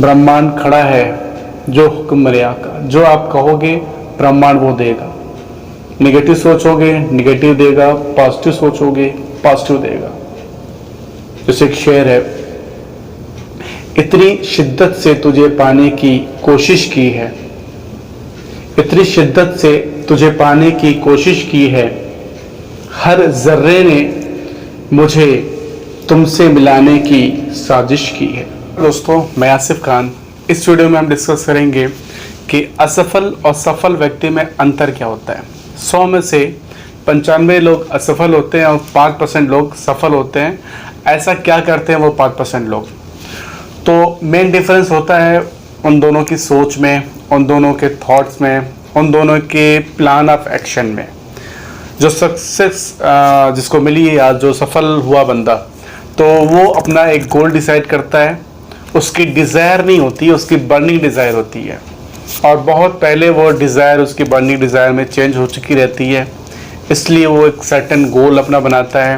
ब्रह्मांड खड़ा है जो हुक्म मरिया का। जो आप कहोगे ब्रह्मांड वो देगा। निगेटिव सोचोगे निगेटिव देगा, पॉजिटिव सोचोगे पॉजिटिव देगा। जैसे एक शेर है, इतनी शिद्दत से तुझे पाने की कोशिश की है, इतनी शिद्दत से तुझे पाने की कोशिश की है, हर जर्रे ने मुझे तुमसे मिलाने की साजिश की है। दोस्तों, मैं आसिफ खान। इस वीडियो में हम डिस्कस करेंगे कि असफल और सफल व्यक्ति में अंतर क्या होता है। 100 में से 95 लोग असफल होते हैं और 5% लोग सफल होते हैं। ऐसा क्या करते हैं वो 5% लोग? तो मेन डिफरेंस होता है उन दोनों की सोच में, उन दोनों के थॉट्स में, उन दोनों के प्लान ऑफ एक्शन में। जो सक्सेस जिसको मिली है या जो सफल हुआ बंदा, तो वो अपना एक गोल डिसाइड करता है। उसकी डिज़ायर नहीं होती, उसकी बर्निंग डिज़ायर होती है, और बहुत पहले वो डिज़ायर उसकी बर्निंग डिज़ायर में चेंज हो चुकी रहती है। इसलिए वो एक सर्टेन गोल अपना बनाता है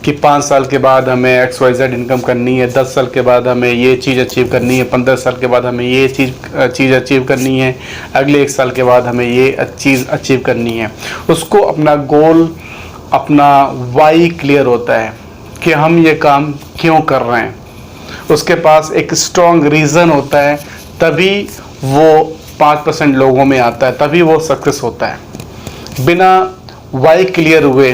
कि 5 साल के बाद हमें XYZ इनकम करनी है, 10 साल के बाद हमें ये चीज़ अचीव करनी है, 15 साल के बाद हमें ये चीज़ अचीव करनी है, अगले 1 साल के बाद हमें ये चीज़ अचीव करनी है। उसको अपना गोल, अपना वाई क्लियर होता है कि हम ये काम क्यों कर रहे हैं। उसके पास एक स्ट्रॉन्ग रीज़न होता है, तभी वो 5% लोगों में आता है, तभी वो सक्सेस होता है। बिना वाई क्लियर हुए,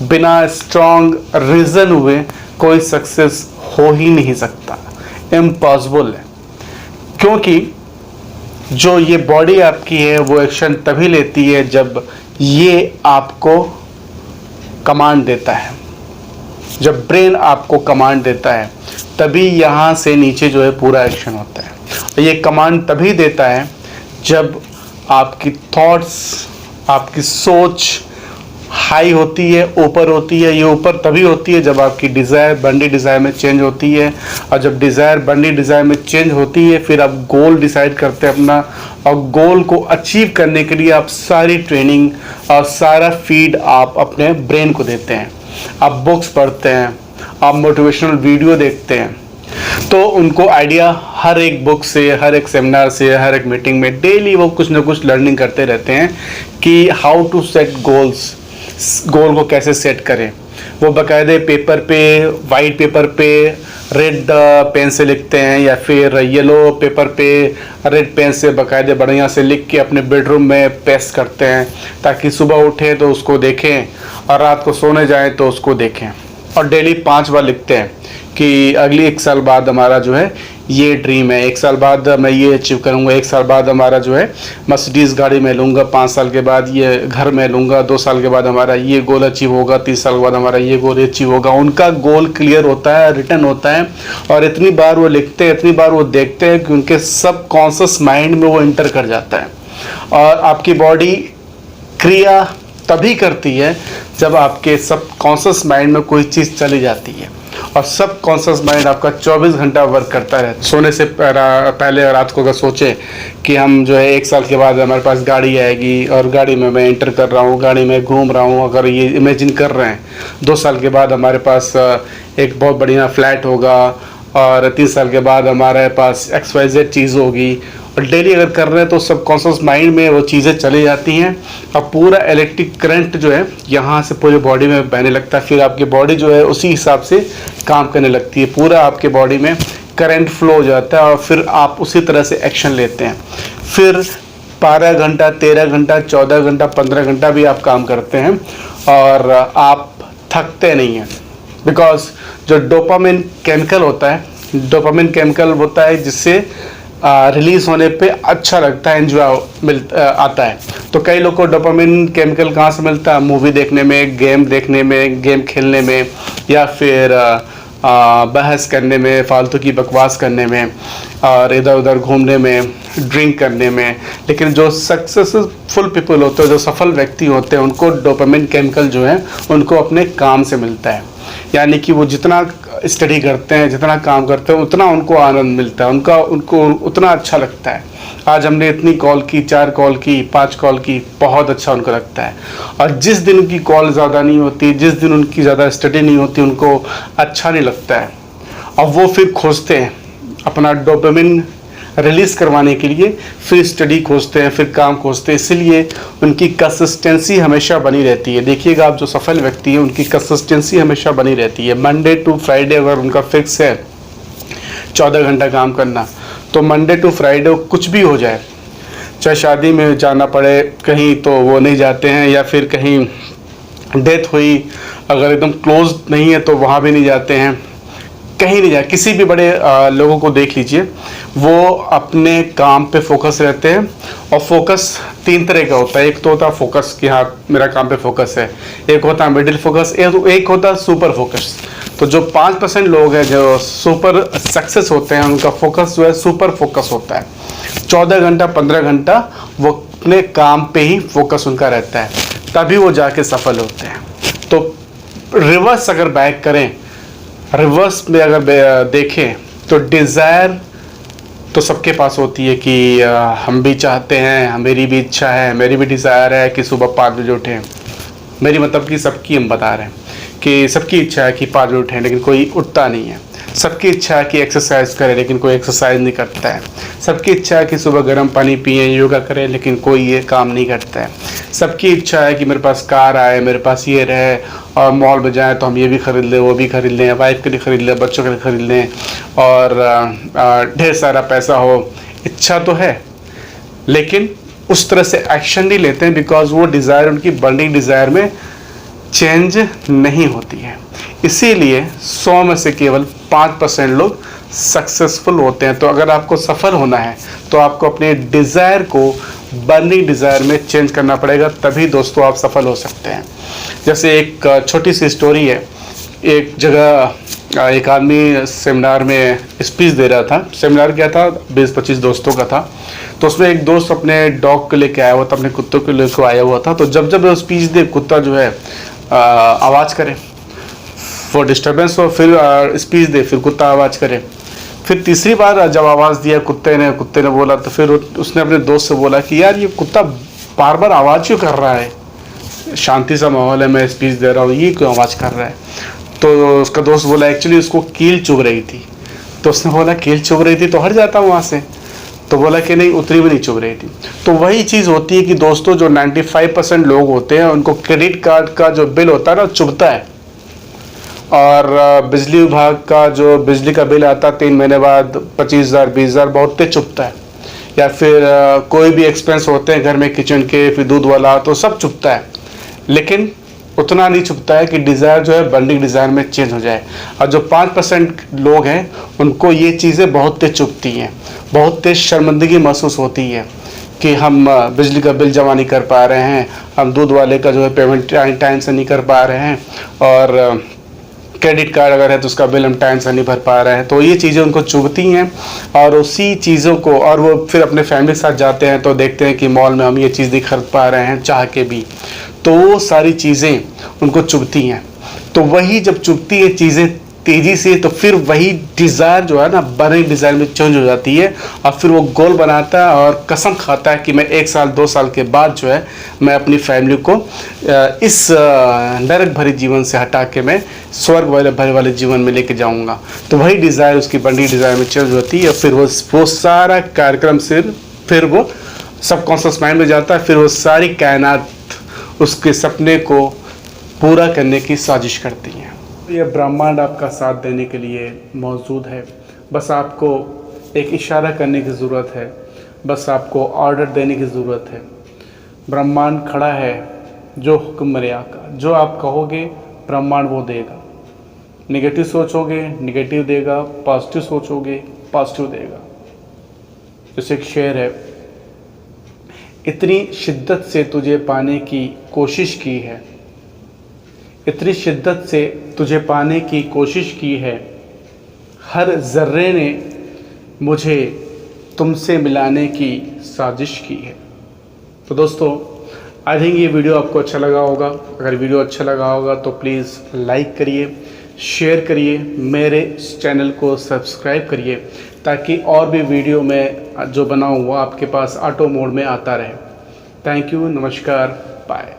बिना स्ट्रॉन्ग रीज़न हुए कोई सक्सेस हो ही नहीं सकता, इम्पॉसिबल है। क्योंकि जो ये बॉडी आपकी है वो एक्शन तभी लेती है जब ये आपको कमांड देता है। जब ब्रेन आपको कमांड देता है तभी यहाँ से नीचे जो है पूरा एक्शन होता है। और ये कमांड तभी देता है जब आपकी थॉट्स, आपकी सोच हाई होती है, ऊपर होती है। ये ऊपर तभी होती है जब आपकी डिज़ायर बर्निंग डिज़ायर में चेंज होती है, और जब डिज़ायर बर्निंग डिज़ायर में चेंज होती है फिर आप गोल डिसाइड करते हैं अपना, और गोल को अचीव करने के लिए आप सारी ट्रेनिंग और सारा फीड आप अपने ब्रेन को देते हैं। आप बुक्स पढ़ते हैं, आप मोटिवेशनल वीडियो देखते हैं, तो उनको आइडिया हर एक बुक से, हर एक सेमिनार से, हर एक मीटिंग में डेली वो कुछ ना कुछ लर्निंग करते रहते हैं कि हाउ टू सेट गोल्स, गोल को कैसे सेट करें। वो बाकायदे पेपर पे, वाइट पेपर पे रेड पेन से लिखते हैं, या फिर येलो पेपर पे रेड पेन से बाकायदे बढ़िया से लिख के अपने बेडरूम में पेस्ट करते हैं, ताकि सुबह उठें तो उसको देखें और रात को सोने जाएं तो उसको देखें। और डेली 5 बार लिखते हैं कि अगली 1 साल बाद हमारा जो है ये ड्रीम है, 1 साल बाद मैं ये अचीव करूँगा, 1 साल बाद हमारा जो है मर्सिडीज़ गाड़ी मैं लूँगा, 5 साल के बाद ये घर मैं लूँगा, 2 साल के बाद हमारा ये गोल अचीव होगा, 30 साल के बाद हमारा ये गोल अचीव होगा। उनका गोल क्लियर होता है, रिटन होता है, और इतनी बार वो लिखते हैं, इतनी बार वो देखते हैं कि उनके सब कॉन्शियस माइंड में वो इंटर कर जाता है। और आपकी बॉडी क्रिया तभी करती है जब आपके सब कॉन्शियस माइंड में कोई चीज़ चली जाती है, और सब कॉन्शियस माइंड आपका 24 घंटा वर्क करता है। सोने से पहले रात को अगर सोचें कि हम जो है 1 साल के बाद हमारे पास गाड़ी आएगी, और गाड़ी में मैं एंटर कर रहा हूँ, गाड़ी में घूम रहा हूँ, अगर ये इमेजिन कर रहे हैं 2 साल के बाद हमारे पास एक बहुत बढ़िया फ्लैट होगा, और 30 साल के बाद हमारे पास XYZ चीज़ होगी, और डेली अगर कर रहे हैं तो सब कॉन्शियस माइंड में वो चीज़ें चली जाती हैं, और पूरा इलेक्ट्रिक करंट जो है यहाँ से पूरी बॉडी में बहने लगता है। फिर आपकी बॉडी जो है उसी हिसाब से काम करने लगती है, पूरा आपके बॉडी में करंट फ्लो हो जाता है, और फिर आप उसी तरह से एक्शन लेते हैं। फिर 12 घंटा, 13 घंटा, 14 घंटा, 15 घंटा भी आप काम करते हैं और आप थकते नहीं हैं। बिकॉज जो डोपामिन केमिकल होता है, डोपामिन केमिकल होता है जिससे रिलीज होने पे अच्छा लगता है, एंजॉय आता है। तो कई लोग को डोपामिन केमिकल कहाँ से मिलता है? मूवी देखने में, गेम देखने में, गेम खेलने में, या फिर बहस करने में, फालतू की बकवास करने में, और इधर उधर घूमने में, ड्रिंक करने में। लेकिन जो सक्सेसफुल पीपल होते हैं, जो सफल व्यक्ति होते हैं, उनको डोपामिन केमिकल जो है उनको अपने काम से मिलता है। यानी कि वो जितना स्टडी करते हैं, जितना काम करते हैं, उतना उनको आनंद मिलता है, उनको उतना अच्छा लगता है। आज हमने इतनी कॉल की, 4 कॉल की, 5 कॉल की, बहुत अच्छा उनको लगता है। और जिस दिन उनकी कॉल ज़्यादा नहीं होती, जिस दिन उनकी ज़्यादा स्टडी नहीं होती, उनको अच्छा नहीं लगता है। और वो फिर खोजते हैं अपना डोपामिन रिलीज़ करवाने के लिए फिर स्टडी खोजते हैं, फिर काम खोजते हैं। इसीलिए उनकी कंसिस्टेंसी हमेशा बनी रहती है। देखिएगा, आप जो सफल व्यक्ति हैं उनकी कंसिस्टेंसी हमेशा बनी रहती है। मंडे टू फ्राइडे अगर उनका फिक्स है 14 घंटा काम करना, तो मंडे टू फ्राइडे कुछ भी हो जाए, चाहे शादी में जाना पड़े कहीं तो वो नहीं जाते हैं, या फिर कहीं डेथ हुई अगर एकदम क्लोज नहीं है तो वहाँ भी नहीं जाते हैं, कहीं नहीं जाए। किसी भी बड़े लोगों को देख लीजिए, वो अपने काम पे फोकस रहते हैं। और फोकस 3 तरह का होता है। एक तो होता है फोकस कि हाँ मेरा काम पे फोकस है, एक होता है मिडिल फोकस, एक होता है सुपर फोकस। तो जो 5% लोग हैं जो सुपर सक्सेस होते हैं, उनका फोकस जो है सुपर फोकस होता है। 14 घंटा 15 घंटा वो अपने काम पे ही फोकस उनका रहता है, तभी वो जाके सफल होते हैं। तो रिवर्स अगर बैक करें, रिवर्स में अगर देखें तो डिज़ायर तो सबके पास होती है कि हम भी चाहते हैं, मेरी भी इच्छा है, मेरी भी डिज़ायर है कि सुबह 5 बजे उठें। मेरी मतलब कि सबकी हम बता रहे हैं कि सबकी इच्छा है कि 5 बजे उठें, लेकिन कोई उठता नहीं है। सबकी इच्छा है कि एक्सरसाइज करे, लेकिन कोई एक्सरसाइज नहीं करता है। सबकी इच्छा है कि सुबह गर्म पानी पिए, योगा करें, लेकिन कोई ये काम नहीं करता है। सबकी इच्छा है कि मेरे पास कार आए, मेरे पास ये रहे, और मॉल में जाएँ तो हम ये भी ख़रीद लें, वो भी ख़रीद लें, वाइफ के लिए ख़रीद लें, बच्चों के लिए ख़रीद लें, और ढेर सारा पैसा हो। इच्छा तो है, लेकिन उस तरह से एक्शन नहीं लेते हैं, बिकॉज वो डिज़ायर उनकी बर्निंग डिज़ायर में चेंज नहीं होती है। इसीलिए 100 में से केवल 5% लोग सक्सेसफुल होते हैं। तो अगर आपको सफल होना है तो आपको अपने डिज़ायर को बर्निंग डिज़ायर में चेंज करना पड़ेगा, तभी दोस्तों आप सफल हो सकते हैं। जैसे एक छोटी सी स्टोरी है। एक जगह एक आदमी सेमिनार में स्पीच दे रहा था। सेमिनार क्या था, 20-25 दोस्तों का था। तो उसमें एक दोस्त अपने डॉग को लेके आया हुआ था, अपने कुत्तों को लेकर आया हुआ था। तो जब जब वो स्पीच दे, कुत्ता जो है आवाज़ करे, वो डिस्टर्बेंस हो, फिर स्पीच दे, फिर कुत्ता आवाज़ करे। फिर तीसरी बार जब आवाज़ दिया कुत्ते ने बोला, तो फिर उसने अपने दोस्त से बोला कि यार ये कुत्ता बार बार आवाज़ क्यों कर रहा है, शांति सा माहौल है, मैं स्पीच दे रहा हूँ, ये क्यों आवाज़ कर रहा है। तो उसका दोस्त बोला एक्चुअली उसको कील चुभ रही थी। तो उसने बोला कील चुभ रही थी तो हट जाता वहाँ से। तो बोला कि नहीं, उतनी भी नहीं चुभ रही थी। तो वही चीज़ होती है कि दोस्तों जो 95% लोग होते हैं उनको क्रेडिट कार्ड का जो बिल होता है ना चुभता है, और बिजली विभाग का जो बिजली का बिल आता है 3 महीने बाद 25,000 20,000 बहुत तेज चुभता है। या फिर कोई भी एक्सपेंस होते हैं घर में किचन के, फिर दूध वाला, तो सब चुभता है, लेकिन उतना नहीं चुभता है कि डिज़ायर जो है बर्निंग डिज़ायर में चेंज हो जाए। और जो 5% लोग हैं उनको ये चीज़ें बहुत तेज चुभती हैं, बहुत तेज शर्मिंदगी महसूस होती है कि हम बिजली का बिल जमा नहीं कर पा रहे हैं, हम दूध वाले का जो है पेमेंट टाइम से नहीं कर पा रहे हैं, और क्रेडिट कार्ड अगर है तो उसका बिल हम टाइम से नहीं भर पा रहे हैं। तो ये चीज़ें उनको चुभती हैं, और उसी चीज़ों को, और वो फिर अपने फैमिली के साथ जाते हैं तो देखते हैं कि मॉल में हम ये चीज़ नहीं खरीद पा रहे हैं चाह के भी, तो वो सारी चीज़ें उनको चुभती हैं। तो वही जब चुभती है चीज़ें तेज़ी से, तो फिर वही डिज़ायर जो है ना बर्निंग डिज़ायर में चेंज हो जाती है, और फिर वो गोल बनाता है और कसम खाता है कि मैं 1 साल 2 साल के बाद जो है मैं अपनी फैमिली को इस नरक भरे जीवन से हटा के मैं स्वर्ग भरे वाले जीवन में लेके जाऊंगा। तो वही डिज़ायर उसकी बर्निंग डिज़ायर में चेंज होती है, और फिर वो सारा कार्यक्रम फिर वो सबकॉन्शियस माइंड में जाता है, फिर वो सारी कायनात उसके सपने को पूरा करने की साजिश करती हैं। ये ब्रह्मांड आपका साथ देने के लिए मौजूद है। बस आपको एक इशारा करने की ज़रूरत है, बस आपको ऑर्डर देने की ज़रूरत है। ब्रह्मांड खड़ा है जो हुक्म मेरे आका, जो आप कहोगे ब्रह्मांड वो देगा। नेगेटिव सोचोगे नेगेटिव देगा, पॉजिटिव सोचोगे पॉजिटिव देगा। जैसे एक शेर है, इतनी शिद्दत से तुझे पाने की कोशिश की है, इतनी शिद्दत से तुझे पाने की कोशिश की है, हर ज़र्रे ने मुझे तुमसे मिलाने की साजिश की है। तो दोस्तों आई थिंक ये वीडियो आपको अच्छा लगा होगा। अगर वीडियो अच्छा लगा होगा तो प्लीज़ लाइक करिए, शेयर करिए, मेरे इस चैनल को सब्सक्राइब करिए, ताकि और भी वीडियो मैं जो बनाऊँ वो आपके पास ऑटो मोड में आता रहे। थैंक यू, नमस्कार, बाय।